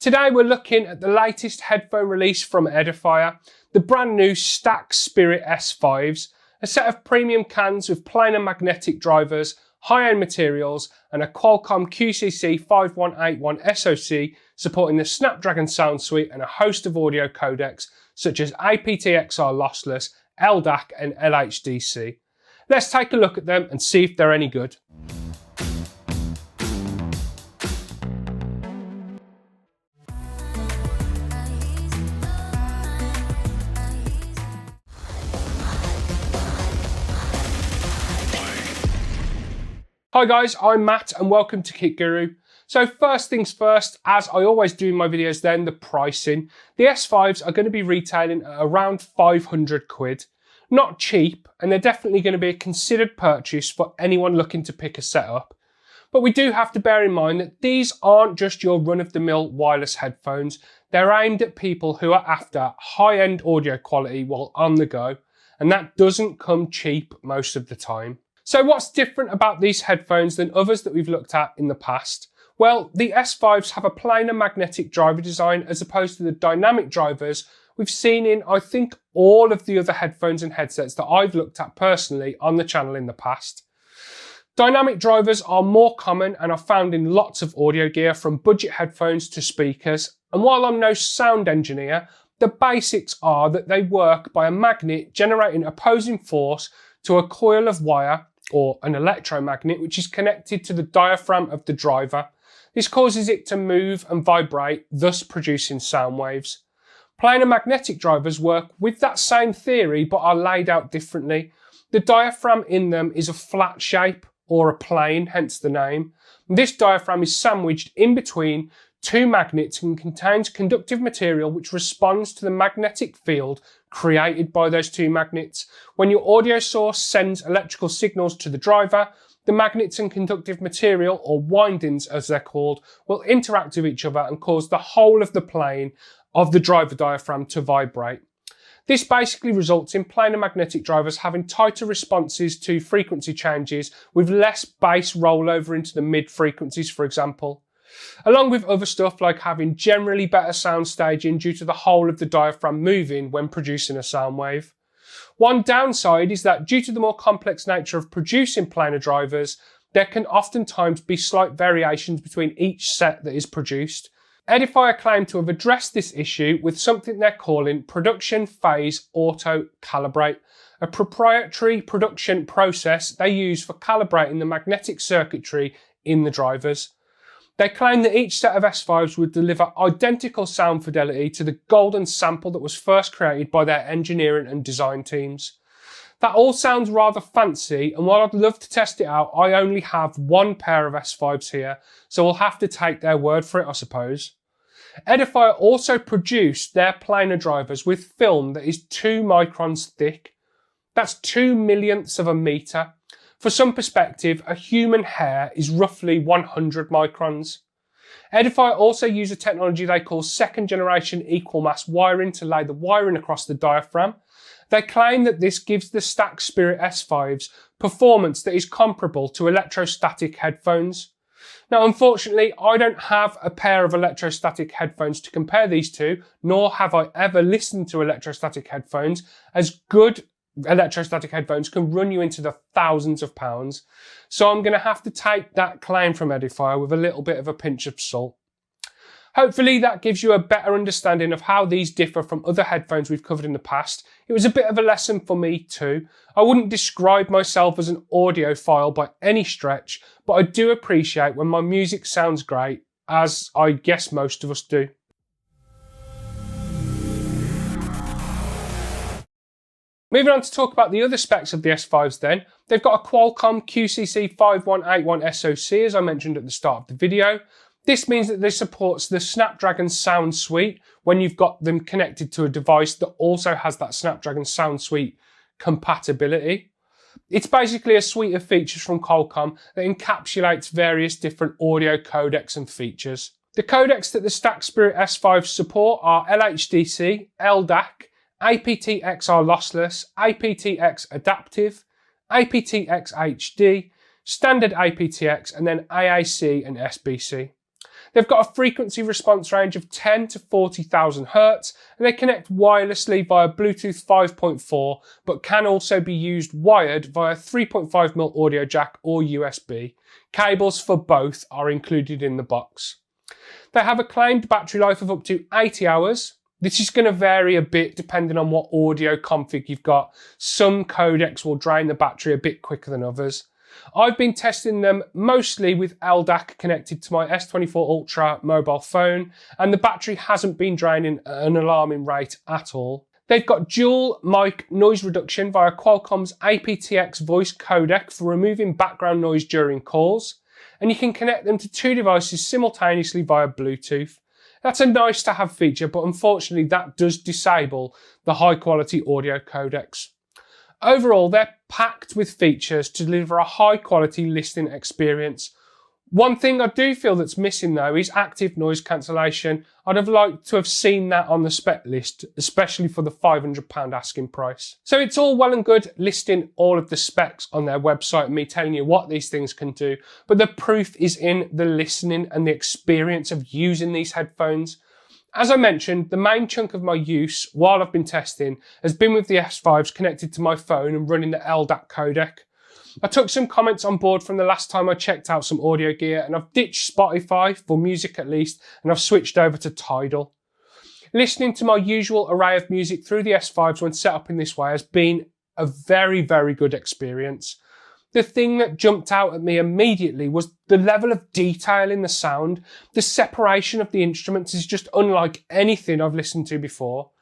Today we're looking at the latest headphone release from Edifier, the brand new Stax Spirit S5s, a set of premium cans with planar magnetic drivers, high-end materials and a Qualcomm QCC5181 SoC supporting the Snapdragon sound suite and a host of audio codecs such as aptXR lossless, LDAC and LHDC. Let's take a look at them and see if they're any good. Hi guys, I'm Matt and welcome to Kit Guru. So first things first, as I always do in my videos then, the pricing. The S5s are going to be retailing at around 500 quid. Not cheap, and they're definitely going to be a considered purchase for anyone looking to pick a setup. But we do have to bear in mind that these aren't just your run-of-the-mill wireless headphones. They're aimed at people who are after high-end audio quality while on the go, and that doesn't come cheap most of the time. So what's different about these headphones than others that we've looked at in the past? Well, the S5s have a planar magnetic driver design as opposed to the dynamic drivers we've seen in, I think, all of the other headphones and headsets that I've looked at personally on the channel in the past. Dynamic drivers are more common and are found in lots of audio gear from budget headphones to speakers. And while I'm no sound engineer, the basics are that they work by a magnet generating opposing force to a coil of wire or an electromagnet which is connected to the diaphragm of the driver. This causes it to move and vibrate, thus producing sound waves. Planar magnetic drivers work with that same theory but are laid out differently. The diaphragm in them is a flat shape or a plane, hence the name. This diaphragm is sandwiched in between two magnets and contains conductive material which responds to the magnetic field created by those two magnets. When your audio source sends electrical signals to the driver, the magnets and conductive material, or windings as they're called, will interact with each other and cause the whole of the plane of the driver diaphragm to vibrate. This basically results in planar magnetic drivers having tighter responses to frequency changes with less bass rollover into the mid frequencies, for example. Along with other stuff like having generally better sound staging due to the whole of the diaphragm moving when producing a sound wave. One downside is that due to the more complex nature of producing planar drivers, there can oftentimes be slight variations between each set that is produced. Edifier claim to have addressed this issue with something they're calling Production Phase Auto Calibrate, a proprietary production process they use for calibrating the magnetic circuitry in the drivers. They claim that each set of S5s would deliver identical sound fidelity to the golden sample that was first created by their engineering and design teams. That all sounds rather fancy, and while I'd love to test it out, I only have one pair of S5s here, so we'll have to take their word for it, I suppose. Edifier also produced their planar drivers with film that is 2 microns thick. That's 2 millionths of a metre. For some perspective, a human hair is roughly 100 microns. Edifier also use a technology they call second generation equal mass wiring to lay the wiring across the diaphragm. They claim that this gives the Stax Spirit S5s performance that is comparable to electrostatic headphones. Now, unfortunately, I don't have a pair of electrostatic headphones to compare these to, nor have I ever listened to electrostatic headphones, as good electrostatic headphones can run you into the thousands of pounds. So I'm going to have to take that claim from Edifier with a little bit of a pinch of salt. Hopefully that gives you a better understanding of how these differ from other headphones we've covered in the past. It was a bit of a lesson for me too. I wouldn't describe myself as an audiophile by any stretch, but I do appreciate when my music sounds great, as I guess most of us do. Moving on to talk about the other specs of the S5s then. They've got a Qualcomm QCC5181 SoC, as I mentioned at the start of the video. This means that this supports the Snapdragon sound suite when you've got them connected to a device that also has that Snapdragon sound suite compatibility. It's basically a suite of features from Qualcomm that encapsulates various different audio codecs and features. The codecs that the Stax Spirit S5 support are LHDC, LDAC, aptXR lossless, aptX adaptive, aptX HD, standard aptX, and then AAC and SBC. They've got a frequency response range of 10 to 40,000 Hz, and they connect wirelessly via Bluetooth 5.4, but can also be used wired via 3.5mm audio jack or USB. Cables for both are included in the box. They have a claimed battery life of up to 80 hours. This is going to vary a bit depending on what audio config you've got. Some codecs will drain the battery a bit quicker than others. I've been testing them mostly with LDAC connected to my S24 Ultra mobile phone, and the battery hasn't been draining at an alarming rate at all. They've got dual mic noise reduction via Qualcomm's aptX voice codec for removing background noise during calls, and you can connect them to two devices simultaneously via Bluetooth. That's a nice to have feature, but unfortunately that does disable the high quality audio codecs. Overall, they're packed with features to deliver a high quality listening experience. One thing I do feel that's missing though is active noise cancellation. I'd have liked to have seen that on the spec list, especially for the £500 asking price. So it's all well and good listing all of the specs on their website and me telling you what these things can do, but the proof is in the listening and the experience of using these headphones. As I mentioned, the main chunk of my use while I've been testing has been with the S5s connected to my phone and running the LDAC codec. I took some comments on board from the last time I checked out some audio gear, and I've ditched Spotify, for music at least, and I've switched over to Tidal. Listening to my usual array of music through the S5s when set up in this way has been a very, very good experience. The thing that jumped out at me immediately was the level of detail in the sound. The separation of the instruments is just unlike anything I've listened to before.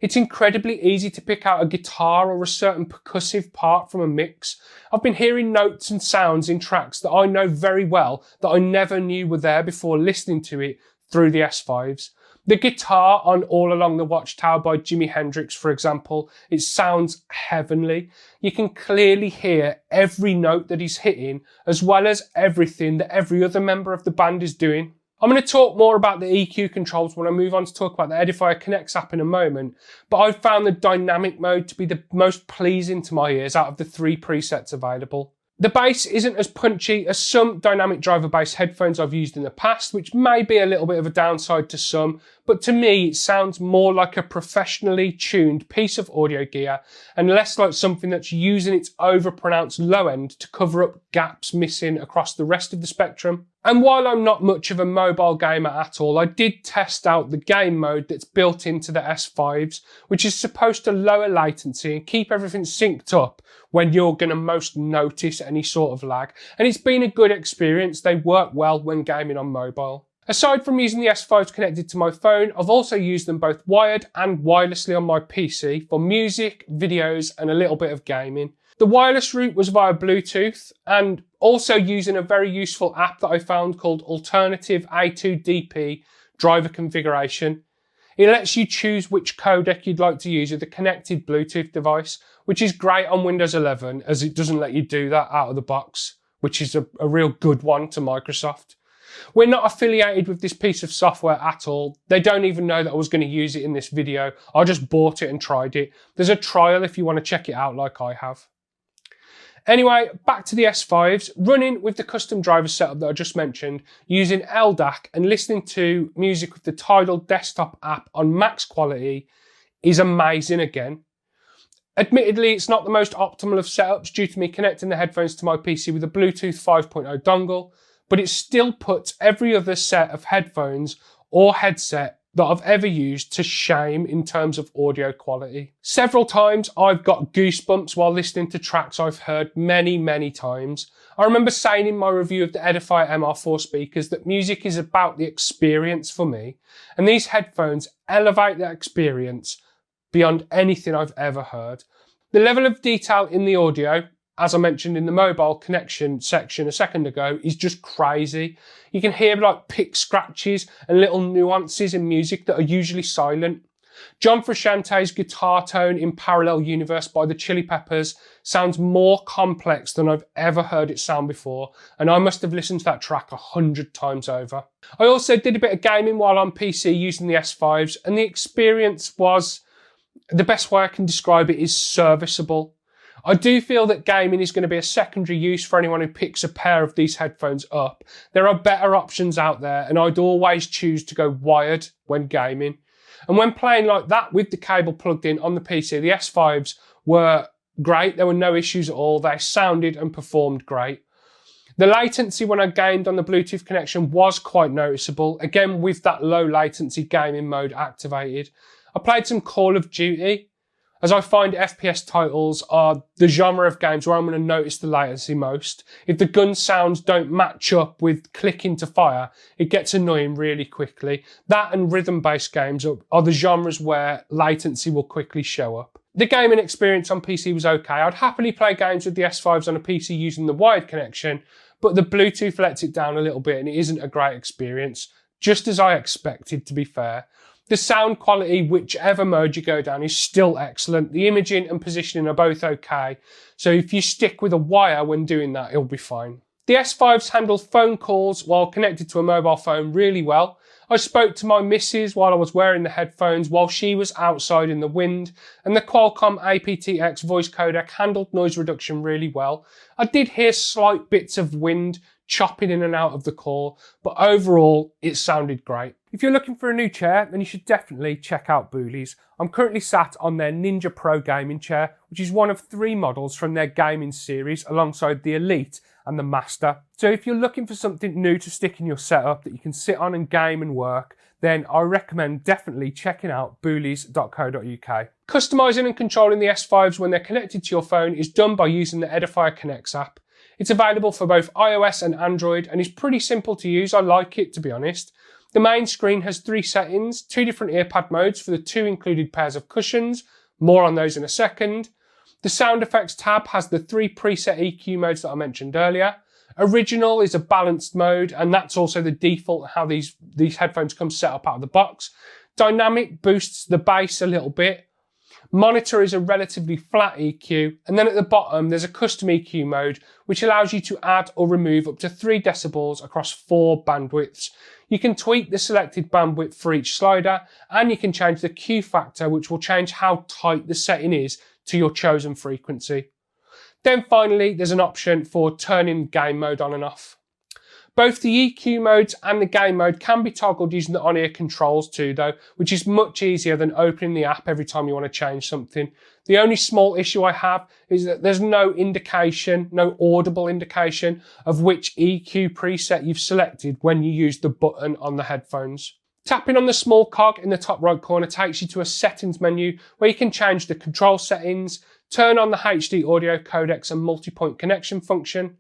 It's incredibly easy to pick out a guitar or a certain percussive part from a mix. I've been hearing notes and sounds in tracks that I know very well that I never knew were there before listening to it through the S5s. The guitar on All Along the Watchtower by Jimi Hendrix, for example, it sounds heavenly. You can clearly hear every note that he's hitting, as well as everything that every other member of the band is doing. I'm going to talk more about the EQ controls when I move on to talk about the Edifier Connects app in a moment, but I've found the dynamic mode to be the most pleasing to my ears out of the 3 presets available. The bass isn't as punchy as some dynamic driver bass headphones I've used in the past, which may be a little bit of a downside to some, but to me it sounds more like a professionally tuned piece of audio gear and less like something that's using its overpronounced low end to cover up gaps missing across the rest of the spectrum. And while I'm not much of a mobile gamer at all, I did test out the game mode that's built into the S5s, which is supposed to lower latency and keep everything synced up when you're going to most notice any sort of lag. And it's been a good experience. They work well when gaming on mobile. Aside from using the S5s connected to my phone, I've also used them both wired and wirelessly on my PC for music, videos, and a little bit of gaming. The wireless route was via Bluetooth and also using a very useful app that I found called Alternative A2DP Driver Configuration. It lets you choose which codec you'd like to use with a connected Bluetooth device, which is great on Windows 11 as it doesn't let you do that out of the box, which is a real good one to Microsoft. We're not affiliated with this piece of software at all. They don't even know that I was going to use it in this video. I just bought it and tried it. There's a trial if you want to check it out like I have. Anyway, back to the S5s, running with the custom driver setup that I just mentioned, using LDAC and listening to music with the Tidal desktop app on max quality is amazing again. Admittedly, it's not the most optimal of setups due to me connecting the headphones to my PC with a Bluetooth 5.0 dongle, but it still puts every other set of headphones or headset that I've ever used to shame in terms of audio quality. Several times I've got goosebumps while listening to tracks I've heard many, many times. I remember saying in my review of the Edifier MR4 speakers that music is about the experience for me, and these headphones elevate that experience beyond anything I've ever heard. The level of detail in the audio, as I mentioned in the mobile connection section a second ago, is just crazy. You can hear like pick scratches and little nuances in music that are usually silent. John Frusciante's guitar tone in Parallel Universe by the Chili Peppers sounds more complex than I've ever heard it sound before, and I must have listened to that track 100 times over. I also did a bit of gaming while on PC using the S5s, and the experience was, the best way I can describe it is serviceable. I do feel that gaming is going to be a secondary use for anyone who picks a pair of these headphones up. There are better options out there, and I'd always choose to go wired when gaming. And when playing like that with the cable plugged in on the PC, the S5s were great. There were no issues at all. They sounded and performed great. The latency when I gamed on the Bluetooth connection was quite noticeable, again with that low latency gaming mode activated. I played some Call of Duty, as I find FPS titles are the genre of games where I'm going to notice the latency most. If the gun sounds don't match up with clicking to fire, it gets annoying really quickly. That and rhythm-based games are the genres where latency will quickly show up. The gaming experience on PC was okay. I'd happily play games with the S5s on a PC using the wired connection, but the Bluetooth lets it down a little bit and it isn't a great experience, just as I expected, to be fair. The sound quality, whichever mode you go down, is still excellent. The imaging and positioning are both okay, so if you stick with a wire when doing that, it'll be fine. The S5s handle phone calls while connected to a mobile phone really well. I spoke to my missus while I was wearing the headphones while she was outside in the wind, and the Qualcomm aptX voice codec handled noise reduction really well. I did hear slight bits of wind chopping in and out of the call, but overall it sounded great. If you're looking for a new chair, then you should definitely check out Booley's. I'm currently sat on their Ninja Pro gaming chair, which is one of 3 models from their gaming series alongside the Elite and the Master. So if you're looking for something new to stick in your setup that you can sit on and game and work, then I recommend definitely checking out boolies.co.uk. Customising and controlling the S5s when they're connected to your phone is done by using the Edifier Connects app. It's available for both iOS and Android and is pretty simple to use. I like it, to be honest. The main screen has 3 settings, 2 different earpad modes for the 2 included pairs of cushions. More on those in a second. The sound effects tab has the 3 preset EQ modes that I mentioned earlier. Original is a balanced mode, and that's also the default how these headphones come set up out of the box. Dynamic boosts the bass a little bit. Monitor is a relatively flat EQ, and then at the bottom there's a custom EQ mode which allows you to add or remove up to 3 decibels across 4 bandwidths. You can tweak the selected bandwidth for each slider, and you can change the Q factor, which will change how tight the setting is to your chosen frequency. Then finally there's an option for turning game mode on and off. Both the EQ modes and the game mode can be toggled using the on-ear controls too though, which is much easier than opening the app every time you want to change something. The only small issue I have is that there's no indication, no audible indication of which EQ preset you've selected when you use the button on the headphones. Tapping on the small cog in the top right corner takes you to a settings menu where you can change the control settings, turn on the HD audio codecs and multi-point connection function.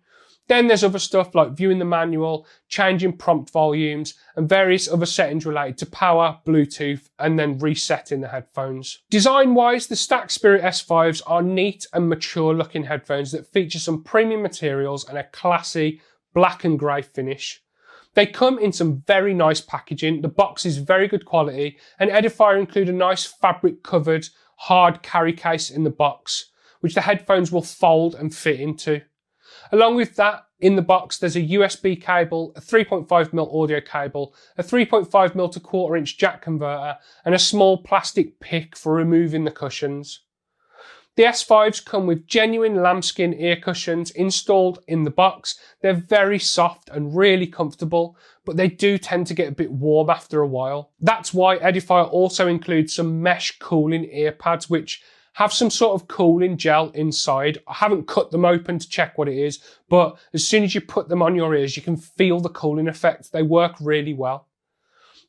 Then there's other stuff like viewing the manual, changing prompt volumes, and various other settings related to power, Bluetooth, and then resetting the headphones. Design-wise, the Stax Spirit S5s are neat and mature-looking headphones that feature some premium materials and a classy black and grey finish. They come in some very nice packaging, the box is very good quality, and Edifier include a nice fabric-covered, hard carry case in the box, which the headphones will fold and fit into. Along with that, in the box, there's a USB cable, a 3.5mm audio cable, a 3.5mm to 1/4 inch jack converter, and a small plastic pick for removing the cushions. The S5s come with genuine lambskin ear cushions installed in the box. They're very soft and really comfortable, but they do tend to get a bit warm after a while. That's why Edifier also includes some mesh cooling ear pads, which have some sort of cooling gel inside. I haven't cut them open to check what it is, but as soon as you put them on your ears, you can feel the cooling effect. They work really well.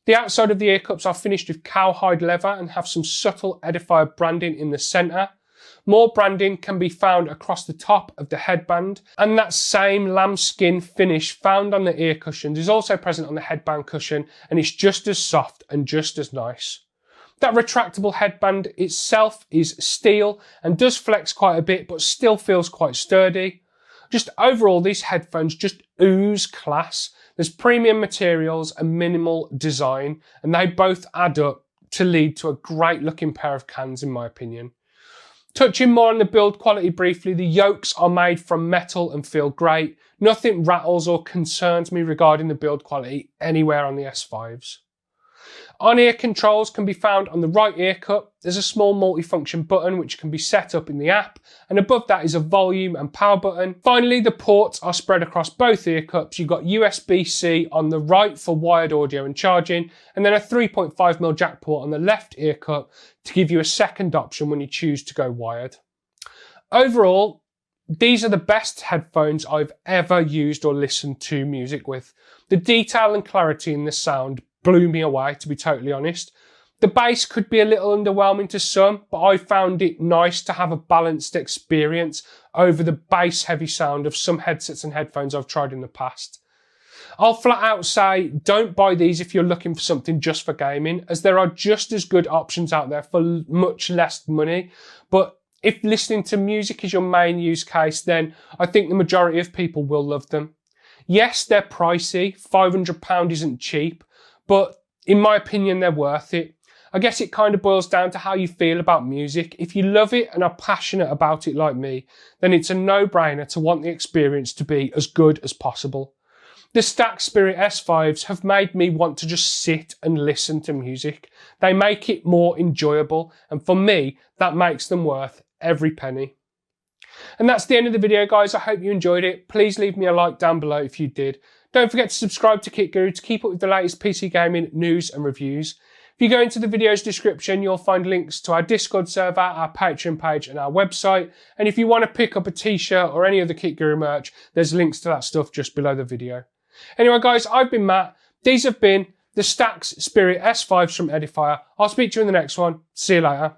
The outside of the ear cups are finished with cowhide leather and have some subtle Edifier branding in the centre. More branding can be found across the top of the headband, and that same lambskin finish found on the ear cushions is also present on the headband cushion, and it's just as soft and just as nice. That retractable headband itself is steel and does flex quite a bit, but still feels quite sturdy. Just overall, these headphones just ooze class. There's premium materials and minimal design, and they both add up to lead to a great looking pair of cans in my opinion. Touching more on the build quality briefly, the yokes are made from metal and feel great. Nothing rattles or concerns me regarding the build quality anywhere on the S5s. On-ear controls can be found on the right ear cup. There's a small multifunction button which can be set up in the app, and above that is a volume and power button. Finally, the ports are spread across both ear cups. You've got USB-C on the right for wired audio and charging, and then a 3.5mm jack port on the left ear cup to give you a second option when you choose to go wired. Overall, these are the best headphones I've ever used or listened to music with. The detail and clarity in the sound blew me away, to be totally honest. The bass could be a little underwhelming to some, but I found it nice to have a balanced experience over the bass heavy sound of some headsets and headphones I've tried in the past. I'll flat out say don't buy these if you're looking for something just for gaming, as there are just as good options out there for much less money. But if listening to music is your main use case, then I think the majority of people will love them. Yes, they're pricey. £500 isn't cheap, but in my opinion, they're worth it. I guess it kind of boils down to how you feel about music. If you love it and are passionate about it like me, then it's a no-brainer to want the experience to be as good as possible. The Stax Spirit S5s have made me want to just sit and listen to music. They make it more enjoyable, and for me, that makes them worth every penny. And that's the end of the video, guys. I hope you enjoyed it. Please leave me a like down below if you did. Don't forget to subscribe to Kit Guru to keep up with the latest PC gaming news and reviews. If you go into the video's description, you'll find links to our Discord server, our Patreon page and our website. And if you want to pick up a t-shirt or any other Kit Guru merch, there's links to that stuff just below the video. Anyway, guys, I've been Matt. These have been the Stax Spirit S5s from Edifier. I'll speak to you in the next one. See you later.